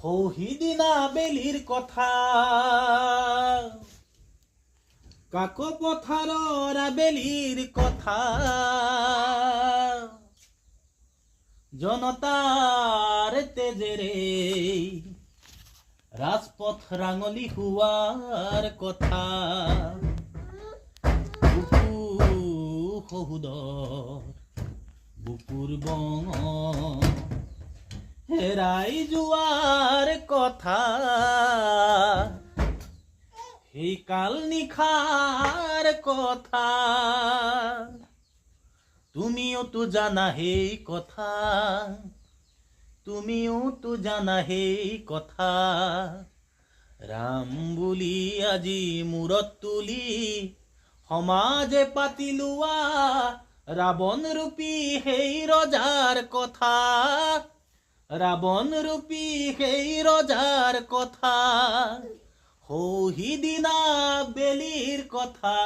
সৌহিদিনা বেলিৰ কথা কাকো পথাৰৰ আবেলিৰ কথা জনতাৰ তেজেৰে ৰাজপথ ৰাঙলী হোৱাৰ কথা বুকুৰ বঙ হেৰাই যোৱাৰ কথা সেই কাল নিশাৰ কথা তুমিও তো জানা সেই কথা ৰাম বুলি আজি মূৰত তুলি সমাজে পাতি লোৱা ৰাৱণ ৰূপী সেই ৰজাৰ কথা সৌহিদিনা বেলিৰ কথা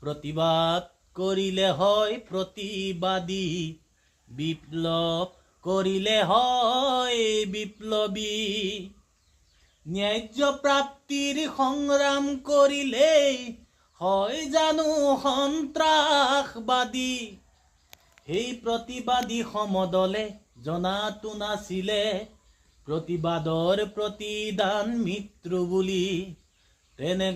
প্ৰতিবাদ কৰিলে হয় প্ৰতিবাদী বিপ্লৱ কৰিলে হয় বিপ্লৱী ন্যায্য প্ৰাপ্তিৰ সংগ্ৰাম কৰিলেই হয় জানো সন্ত্ৰাসবাদী সেই প্ৰতিবাদী সমদলে জনাতো নাছিলে প্ৰতিবাদৰ প্ৰতিদান মৃত্যু বুলি তেনে